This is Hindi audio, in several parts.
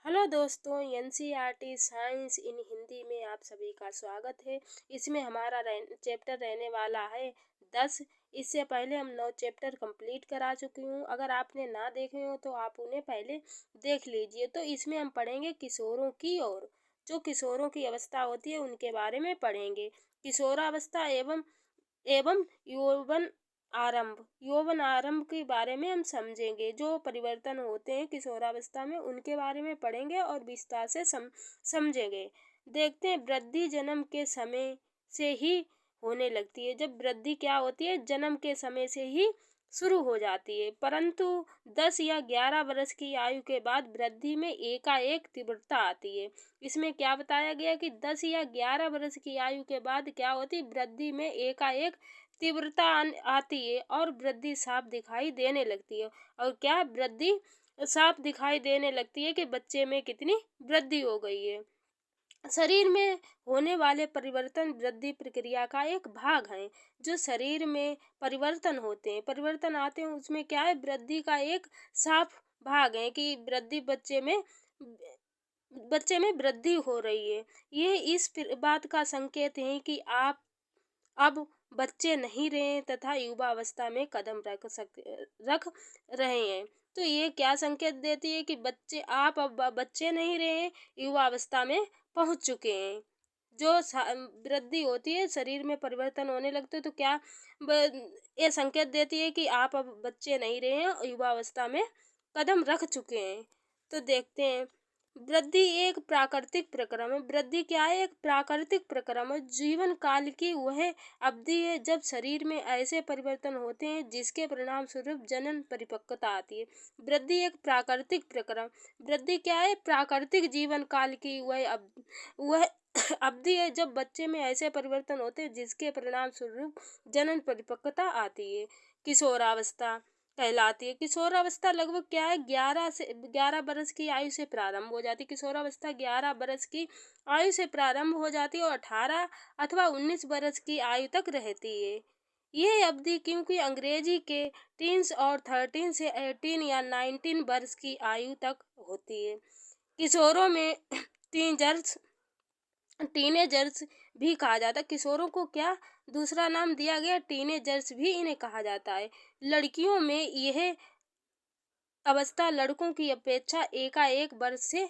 हेलो दोस्तों, एनसीईआरटी साइंस इन हिंदी में आप सभी का स्वागत है। इसमें हमारा चैप्टर रहने वाला है 10। इससे पहले हम 9 चैप्टर कंप्लीट करा चुकी हूँ। अगर आपने ना देखे हो तो आप उन्हें पहले देख लीजिए। तो इसमें हम पढ़ेंगे किशोरों की और जो किशोरों की अवस्था होती है उनके बारे में पढ़ेंगे। किशोरावस्था एवं एवं यौवन आरंभ के बारे में हम समझेंगे। जो परिवर्तन होते हैं किशोरावस्था में उनके बारे में पढ़ेंगे और विस्तार से समझेंगे। देखते हैं, वृद्धि जन्म के समय से ही होने लगती है। जब वृद्धि क्या होती है, जन्म के समय से ही शुरू हो जाती है, परंतु 10 या 11 वर्ष की आयु के बाद वृद्धि में एकाएक तीव्रता आती है। इसमें क्या बताया गया कि 10 या 11 वर्ष की आयु के बाद क्या होती, वृद्धि में एकाएक तीव्रता आती है और वृद्धि साफ दिखाई देने लगती है। और क्या वृद्धि साफ दिखाई देने लगती है कि बच्चे में कितनी वृद्धि हो गई है। शरीर में होने वाले परिवर्तन वृद्धि प्रक्रिया का एक भाग है। जो शरीर में परिवर्तन होते हैं, परिवर्तन आते हैं, उसमें क्या है, वृद्धि का एक साफ भाग है कि वृद्धि बच्चे में वृद्धि हो रही है। ये इस बात का संकेत है कि आप अब बच्चे नहीं रहे तथा युवावस्था में कदम रख रहे हैं। तो ये क्या संकेत देती है कि आप अब बच्चे नहीं रहे, युवावस्था में पहुंच चुके हैं। जो वृद्धि होती है, शरीर में परिवर्तन होने लगते हैं, तो क्या ये संकेत देती है कि आप अब बच्चे नहीं रहे हैं, युवावस्था में कदम रख चुके हैं। तो देखते हैं, वृद्धि एक प्राकृतिक प्रक्रम है। वृद्धि क्या है, एक प्राकृतिक प्रक्रम है। जीवन काल की वह अवधि है जब शरीर में ऐसे परिवर्तन होते हैं जिसके परिणाम स्वरूप जनन परिपक्वता आती है। वृद्धि एक प्राकृतिक प्रक्रम, वृद्धि क्या है, प्राकृतिक जीवन काल की वह अवधि है जब बच्चे में ऐसे परिवर्तन होते हैं जिसके परिणाम स्वरूप जनन परिपक्वता आती है। किशोरावस्था कहलाती है। किशोरावस्था लगभग क्या है, 11 वर्ष की आयु से प्रारंभ हो जाती है। किशोरावस्था 11 वर्ष की आयु से प्रारंभ हो जाती है और 18 अथवा 19 वर्ष की आयु तक रहती है। ये अवधि क्योंकि अंग्रेजी के टीन्स और 13 से 18 या 19 वर्ष की आयु तक होती है। किशोरों में टीनेजर्स भी कहा जाता है। किशोरों को क्या दूसरा नाम दिया गया, टीनेजर्स भी इन्हें कहा जाता है। लड़कियों में यह अवस्था लड़कों की अपेक्षा एकाएक वर्ष से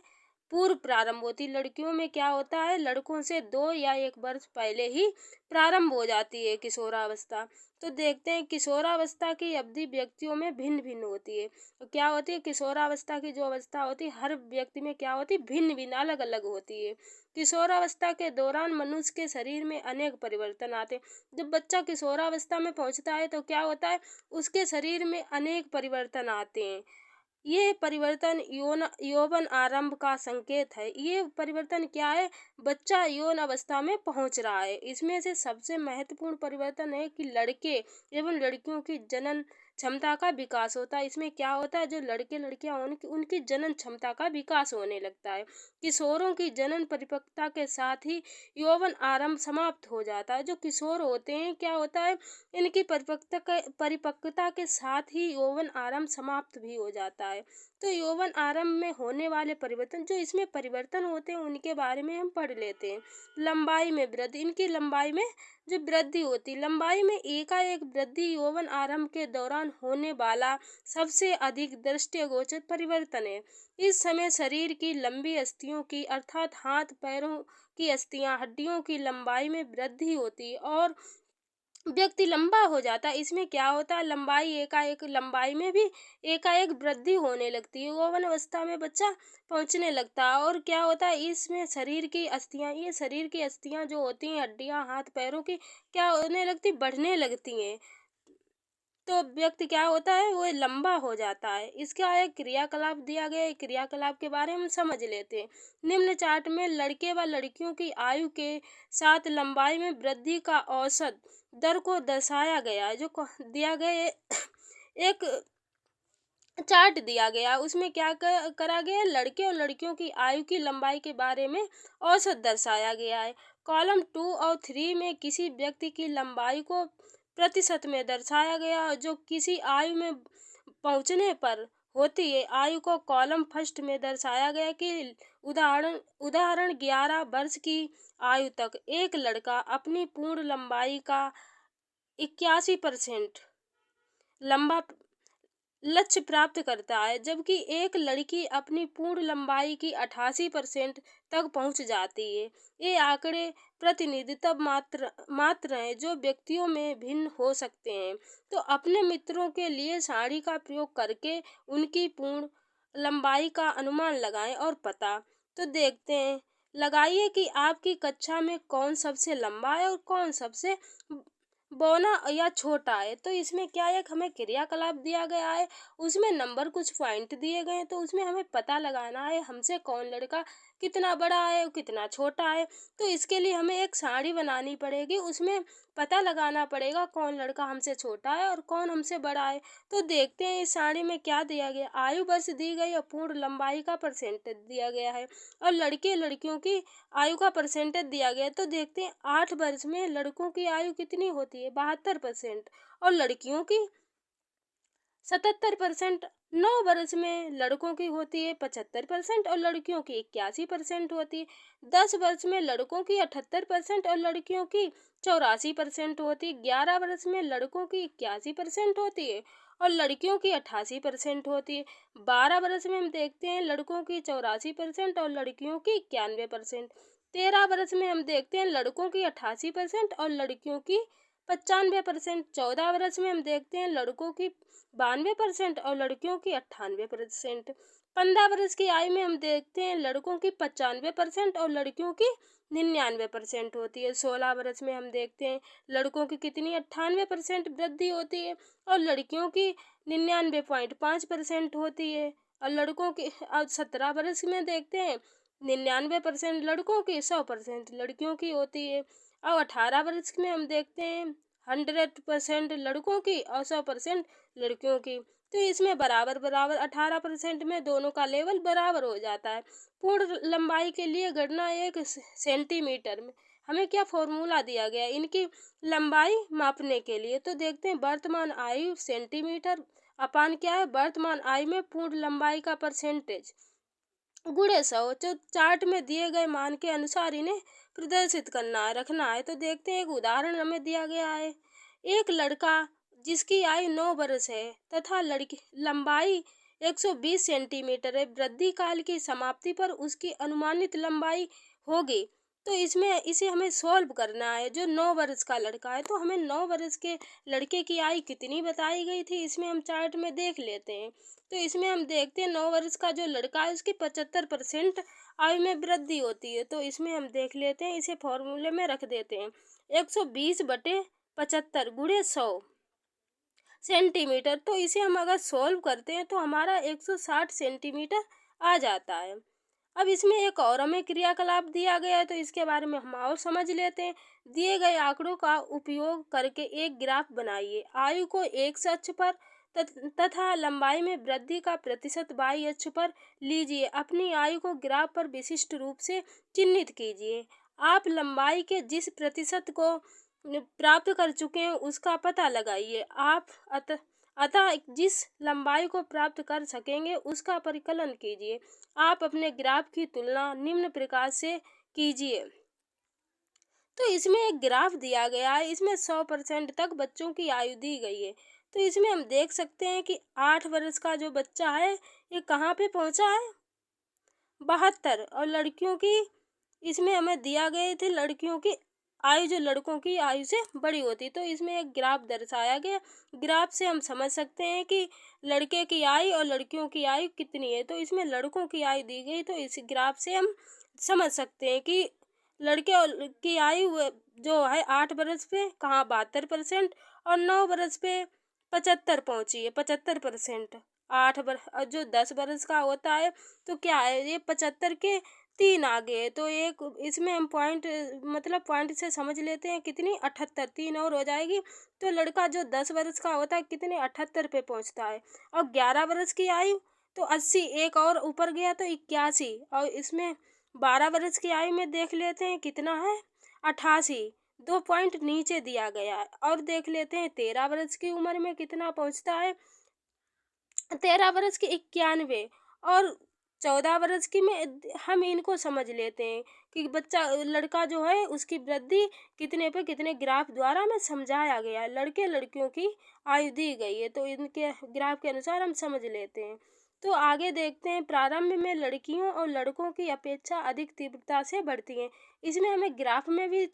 पूर्व प्रारंभ होती। लड़कियों में क्या होता है, लड़कों से 2 या 1 वर्ष पहले ही प्रारंभ हो जाती है किशोरावस्था। तो देखते हैं, किशोरावस्था की अवधि व्यक्तियों में भिन्न भिन्न होती है। तो क्या होती है, किशोरावस्था की जो अवस्था होती है हर व्यक्ति में क्या होती है, भिन्न भिन्न अलग अलग होती है। किशोरावस्था के दौरान मनुष्य के शरीर में अनेक परिवर्तन आते हैं। जब बच्चा किशोरावस्था में पहुंचता है तो क्या होता है, उसके शरीर में अनेक परिवर्तन आते हैं। ये परिवर्तन यौवन आरंभ का संकेत है। ये परिवर्तन क्या है, बच्चा यौन अवस्था में पहुंच रहा है। इसमें से सबसे महत्वपूर्ण परिवर्तन है कि लड़के एवं लड़कियों की जनन क्षमता का विकास होता है। इसमें क्या होता है, जो लड़के लड़कियां उनकी जनन क्षमता का विकास होने लगता है। किशोरों की जनन परिपक्वता के साथ ही यौवन आरंभ समाप्त हो जाता है। जो किशोर होते हैं, क्या होता है, इनकी परिपक्वता के साथ ही यौवन आरंभ समाप्त भी हो जाता है। तो यौवन आरंभ में होने वाले परिवर्तन, जो इसमें परिवर्तन होते हैं उनके बारे में हम पढ़ लेते हैं। लंबाई में वृद्धि, इनकी लंबाई में जो वृद्धि होती है, लंबाई में एकाएक वृद्धि यौवन आरंभ के दौरान होने वाला सबसे अधिक दृष्टिगोचर परिवर्तन है। इस समय शरीर की लंबी अस्थियों की अर्थात हाथ पैरों की अस्थियां, हड्डियों की लंबाई में वृद्धि होती है और व्यक्ति लंबा हो जाता है। इसमें क्या होता है, लंबाई में भी एकाएक वृद्धि होने लगती है। यौवन अवस्था में बच्चा पहुंचने लगता है और क्या होता है, इसमें शरीर की अस्थियां जो होती हैं, हड्डियां हाथ पैरों की, क्या होने लगती, बढ़ने लगती हैं। तो व्यक्ति क्या होता है, वो लंबा हो जाता है। इसका एक क्रियाकलाप दिया गया है, क्रियाकलाप के बारे में हम समझ लेते हैं। निम्न चार्ट में लड़के व लड़कियों की आयु के साथ लंबाई में वृद्धि का औसत दर को दर्शाया गया है। जो दिया गया है, एक चार्ट दिया गया, उसमें क्या करा गया है, लड़के और लड़कियों की आयु की लंबाई के बारे में औसत दर्शाया गया है। कॉलम 2 और 3 में किसी व्यक्ति की लंबाई को प्रतिशत में दर्शाया गया, जो किसी आयु में पहुंचने पर होती है। आयु को कॉलम फर्स्ट में दर्शाया गया कि उदाहरण उदाहरण 11 वर्ष की आयु तक एक लड़का अपनी पूर्ण लंबाई का 81% लंबा लक्ष्य प्राप्त करता है, जबकि एक लड़की अपनी पूर्ण लंबाई की 88% तक पहुंच जाती है। ये आंकड़े प्रतिनिधित्व मात्र हैं जो व्यक्तियों में भिन्न हो सकते हैं। तो अपने मित्रों के लिए सारणी का प्रयोग करके उनकी पूर्ण लंबाई का अनुमान लगाएं और पता तो देखते हैं लगाइए कि आपकी कक्षा में कौन सबसे लंबा है और कौन सबसे बौना या छोटा है। तो इसमें क्या है, एक हमें क्रियाकलाप दिया गया है, उसमें नंबर कुछ पॉइंट दिए गए हैं, तो उसमें हमें पता लगाना है हमसे कौन लड़का कितना बड़ा है और कितना छोटा है। तो इसके लिए हमें एक सारणी बनानी पड़ेगी, उसमें पता लगाना पड़ेगा कौन लड़का हमसे छोटा है और कौन हमसे बड़ा है। तो देखते हैं इस सारणी में क्या दिया गया। आयु वर्ष दी गई और पूर्ण लंबाई का परसेंटेज दिया गया है और लड़के लड़कियों की आयु का परसेंटेज दिया गया है। तो देखते हैं 8 वर्ष में लड़कों की आयु कितनी होती है, 72%, और लड़कियों की 77%। 9 वर्ष में लड़कों की होती है 75% और लड़कियों की 81% होती है। 10 वर्ष में लड़कों की 78% और लड़कियों की 84% होती है। 11 वर्ष में लड़कों की 81% होती है और लड़कियों की 88% होती है। 12 वर्ष में हम देखते हैं लड़कों की 84% और लड़कियों की 91%। 13 वर्ष में हम देखते हैं लड़कों की 88% और लड़कियों की 95%। 14 वर्ष में हम देखते हैं लड़कों की 92% और लड़कियों की 98%। 15 वर्ष की आयु में हम देखते हैं लड़कों की 95% और लड़कियों की 99% होती है। 16 वर्ष में हम देखते हैं लड़कों की कितनी 98% वृद्धि होती है और लड़कियों की 99.5% होती है। और लड़कों की 17 वर्ष में देखते हैं 99% लड़कों की, 100% लड़कियों की होती है। और 18 वर्ष में हम देखते हैं 100% लड़कों की और 100% लड़कियों की। तो इसमें बराबर बराबर 18% में दोनों का लेवल बराबर हो जाता है। पूर्ण लंबाई के लिए गणना 1 सेंटीमीटर में हमें क्या फॉर्मूला दिया गया इनकी लंबाई मापने के लिए। तो देखते हैं वर्तमान आयु सेंटीमीटर अपान क्या है, वर्तमान आयु में पूर्ण लंबाई का परसेंटेज गुणे 100। जो चार्ट में दिए गए मान के अनुसार इन्हें प्रदर्शित करना है, रखना है। तो देखते हैं एक उदाहरण हमें दिया गया है। एक लड़का जिसकी आयु 9 वर्ष है तथा लड़की लंबाई 120 सेंटीमीटर है, वृद्धि काल की समाप्ति पर उसकी अनुमानित लंबाई होगी। तो इसमें इसे हमें सॉल्व करना है। जो 9 वर्ष का लड़का है तो हमें 9 वर्ष के लड़के की आयु कितनी बताई गई थी, इसमें हम चार्ट में देख लेते हैं। तो इसमें हम देखते हैं 9 वर्ष का जो लड़का है उसकी 75% आयु में वृद्धि होती है। तो इसमें हम देख लेते हैं, इसे फॉर्मूले में रख देते हैं। 120/75 गुणे 100 सेंटीमीटर। तो इसे हम अगर सॉल्व करते हैं तो हमारा 160 सेंटीमीटर आ जाता है। अब इसमें एक और हमें क्रियाकलाप दिया गया है तो इसके बारे में हम और समझ लेते हैं। दिए गए आंकड़ों का उपयोग करके एक ग्राफ बनाइए। आयु को एक्स अक्ष पर तथा लंबाई में वृद्धि का प्रतिशत वाई अक्ष पर लीजिए। अपनी आयु को ग्राफ पर विशिष्ट रूप से चिन्हित कीजिए। आप लंबाई के जिस प्रतिशत को प्राप्त कर चुके हैं उसका पता लगाइए। आप अतः जिस लंबाई को प्राप्त कर सकेंगे उसका परिकलन कीजिए। आप अपने ग्राफ की तुलना निम्न प्रकार से कीजिए। तो इसमें एक ग्राफ दिया गया है, इसमें 100% तक बच्चों की आयु दी गई है। तो इसमें हम देख सकते हैं कि 8 वर्ष का जो बच्चा है ये कहाँ पे पहुँचा है, 72। और लड़कियों की इसमें हमें दिया गए थे लड़कियों की आयु जो लड़कों की आयु से बड़ी होती। तो इसमें एक ग्राफ दर्शाया गया। ग्राफ से हम समझ सकते हैं कि लड़के की आयु और लड़कियों की आयु कितनी है। तो इसमें लड़कों की आयु दी गई, तो इस ग्राफ से हम समझ सकते हैं कि लड़के की आयु जो है 8 वर्ष पे कहाँ 72% और 9 वर्ष पे 75 पहुँची है, 75%। 8 वर्ष और जो 10 वर्ष का होता है तो क्या है ये 75 के 3 आगे है। तो एक इसमें हम पॉइंट से समझ लेते हैं कितनी 78, 3 और हो जाएगी। तो लड़का जो 10 वर्ष का होता है कितने 78 पे पहुंचता है। और 11 वर्ष की आयु तो 80, एक और ऊपर गया तो 81। और इसमें 12 वर्ष की आयु में देख लेते हैं कितना है 88, 2 पॉइंट नीचे दिया गया है। और देख लेते हैं 13 वर्ष की उम्र में कितना पहुंचता है 13 वर्ष की 91 और 14 वर्ष की में हम इनको समझ लेते हैं कि बच्चा लड़का जो है उसकी वृद्धि कितने पे कितने ग्राफ द्वारा हमें समझाया गया है। लड़के लड़कियों की आयु दी गई है तो इनके ग्राफ के अनुसार हम समझ लेते हैं। तो आगे देखते हैं, प्रारंभ में लड़कियों और लड़कों की अपेक्षा अधिक तीव्रता से बढ़ती हैं। इसमें हमें ग्राफ में भी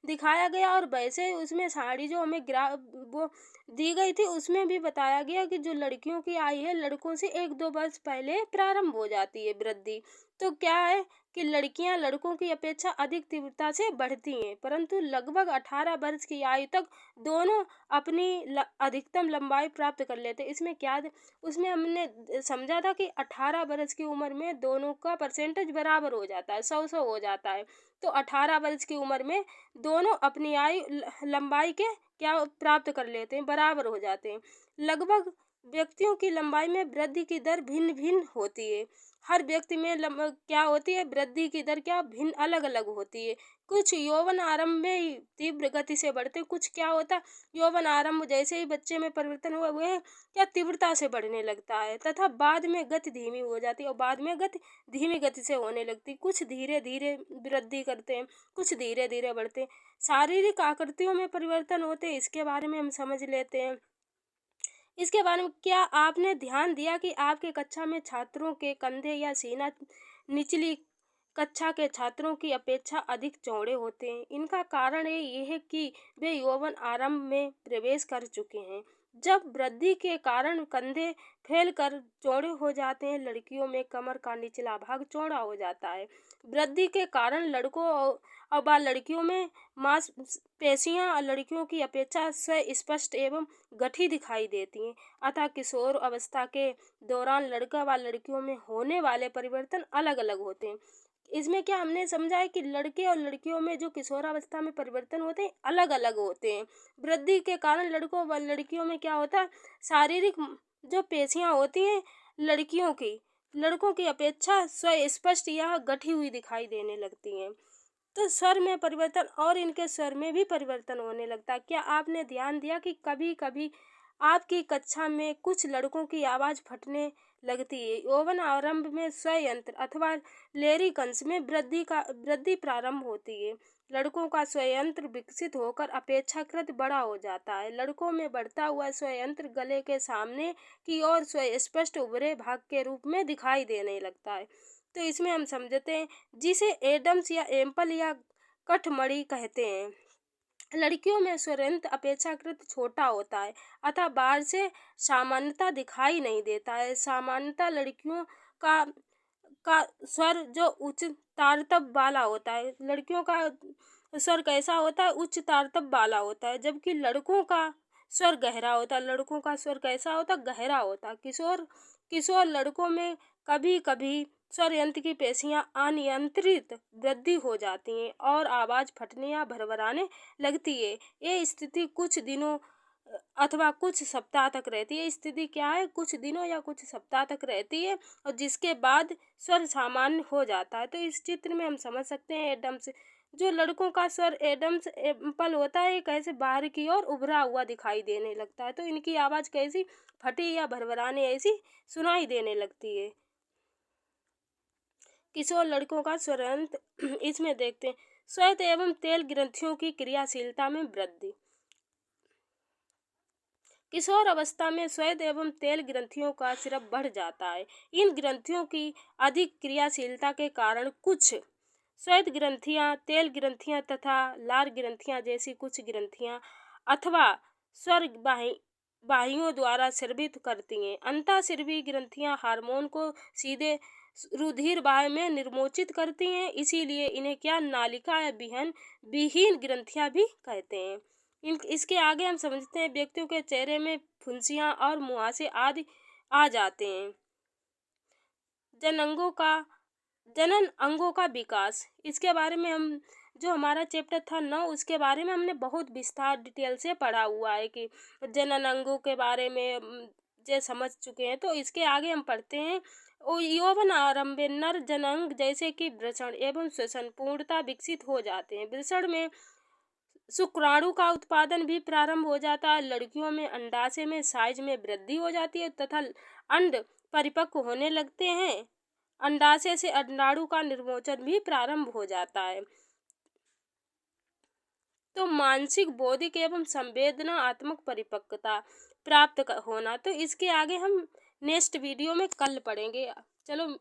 दिखाया गया और वैसे उसमें सारी जो हमें ग्राफ वो दी गई थी उसमें भी बताया गया कि जो लड़कियों की आयु है लड़कों से 1-2 वर्ष पहले प्रारंभ हो जाती है वृद्धि। तो क्या है कि लड़कियां लड़कों की अपेक्षा अधिक तीव्रता से बढ़ती हैं, परंतु लगभग 18 वर्ष की आयु तक दोनों अपनी अधिकतम लंबाई प्राप्त कर लेते हैं। इसमें क्या उसमें हमने समझा था कि 18 वर्ष की उम्र में दोनों का परसेंटेज बराबर हो जाता है, 100-100 हो जाता है। तो 18 वर्ष की उम्र में दोनों अपनी आयु लंबाई के क्या प्राप्त कर लेते हैं, बराबर हो जाते हैं। लगभग व्यक्तियों की लंबाई में वृद्धि की दर भिन्न भिन्न होती है। हर व्यक्ति में क्या होती है, वृद्धि की दर क्या भिन्न अलग अलग होती है। कुछ यौवन आरंभ में ही तीव्र गति से बढ़ते हैं, कुछ क्या होता है यौवन आरंभ जैसे ही बच्चे में परिवर्तन हुआ वह क्या तीव्रता से बढ़ने लगता है तथा बाद में गति धीमी हो जाती है और बाद में गति धीमी गति से होने लगती। कुछ धीरे धीरे वृद्धि करते हैं, कुछ धीरे धीरे बढ़ते हैं। शारीरिक आकृतियों में परिवर्तन होते हैं, इसके बारे में हम समझ लेते हैं। इसके बारे में क्या आपने ध्यान दिया कि आपके कक्षा में छात्रों के कंधे या सीना निचली कक्षा के छात्रों की अपेक्षा अधिक चौड़े होते हैं? इनका कारण ये है कि वे यौवन आरंभ में प्रवेश कर चुके हैं। जब वृद्धि के कारण कंधे फैलकर चौड़े हो जाते हैं, लड़कियों में कमर का निचला भाग चौड़ा हो जाता है। वृद्धि के कारण लड़कों और लड़कियों में मांसपेशियां लड़कियों की अपेक्षा स्पष्ट एवं गठी दिखाई देती हैं। अतः किशोर अवस्था के दौरान लड़का व लड़कियों में होने वाले परिवर्तन अलग अलग होते हैं। इसमें क्या हमने समझा है कि लड़के और लड़कियों में जो किशोरावस्था में परिवर्तन होते हैं अलग अलग होते हैं। वृद्धि के कारण लड़कों व लड़कियों में क्या होता है, शारीरिक जो पेशियां होती हैं लड़कियों की लड़कों की अपेक्षा स्पष्ट या गठी हुई दिखाई देने लगती हैं। तो स्वर में परिवर्तन और इनके स्वर में भी परिवर्तन होने लगता है। क्या आपने ध्यान दिया कि कभी कभी आपकी कक्षा में कुछ लड़कों की आवाज़ फटने लगती है? यौवन आरंभ में स्वयंत्र अथवा लेरिकंस में वृद्धि प्रारंभ होती है। लड़कों का स्वयंत्र विकसित होकर अपेक्षाकृत बड़ा हो जाता है। लड़कों में बढ़ता हुआ स्वयंत्र गले के सामने की ओर स्पष्ट उभरे भाग के रूप में दिखाई देने लगता है। तो इसमें हम समझते हैं जिसे एडम्स या एम्पल या कठमणि कहते हैं। लड़कियों में स्वरयंत्र अपेक्षाकृत छोटा होता है अतः बाहर से सामान्यता दिखाई नहीं देता है। सामान्यतः लड़कियों का का स्वर जो उच्च तारतब वाला होता है, लड़कियों का स्वर कैसा होता है, उच्च तारतब वाला होता है, जबकि लड़कों का स्वर गहरा होता है। लड़कों का स्वर कैसा होता है, गहरा होता है। किशोर किशोर लड़कों में कभी कभी स्वर यंत्र की पेशियां अनियंत्रित वृद्धि हो जाती हैं और आवाज़ फटने या भरभराने लगती है। ये स्थिति कुछ दिनों अथवा कुछ सप्ताह तक रहती है। स्थिति क्या है, कुछ दिनों या कुछ सप्ताह तक रहती है और जिसके बाद स्वर सामान्य हो जाता है। तो इस चित्र में हम समझ सकते हैं एडम्स जो लड़कों का स्वर एडम्स एम्पल होता है कैसे बाहर की ओर उभरा हुआ दिखाई देने लगता है। तो इनकी आवाज़ कैसी फटी या भरभराने ऐसी सुनाई देने लगती है। किशोर लड़कों का स्वरयंत्र इसमें देखते हैं श्वेत एवं तेल ग्रंथियों की क्रियाशीलता में वृद्धि। किशोर अवस्था में श्वेत एवं तेल ग्रंथियों का सिर्फ बढ़ जाता है। इन ग्रंथियों की अधिक क्रियाशीलता के कारण कुछ श्वेत ग्रंथियां, तेल ग्रंथियां तथा लार ग्रंथियां जैसी कुछ ग्रंथियां अथवा स्वर वाहियों द्वारा स्रावित करती हैं। अंतःस्रावी ग्रंथियां हार्मोन को सीधे रुधिर वाहिनी में निर्मोचित करती हैं, इसीलिए इन्हें क्या नालिका या विहीन ग्रंथियां भी कहते हैं। इसके आगे हम समझते हैं व्यक्तियों के चेहरे में फुंसियां और मुहासे आदि आ जाते हैं। जनन अंगों का विकास, इसके बारे में हम जो हमारा चैप्टर था 9 उसके बारे में हमने बहुत विस्तार डिटेल से पढ़ा हुआ है कि जनन अंगों के बारे में जो समझ चुके हैं। तो इसके आगे हम पढ़ते हैं यौवन आरंभ में नर जनांग जैसे कि वृषण एवं श्वसन पूर्णता विकसित हो जाते हैं। वृषण में शुक्राणु का उत्पादन भी प्रारंभ हो जाता है। लड़कियों में अंडाशय में साइज में वृद्धि हो जाती है तथा अंड परिपक्व होने लगते हैं। अंडाशय से अंडाणु का निर्मोचन भी प्रारंभ हो जाता है। तो मानसिक, बौद्धिक एवं संवेदनात्मक परिपक्वता प्राप्त होना, तो इसके आगे हम नेक्स्ट वीडियो में कल पढ़ेंगे। चलो।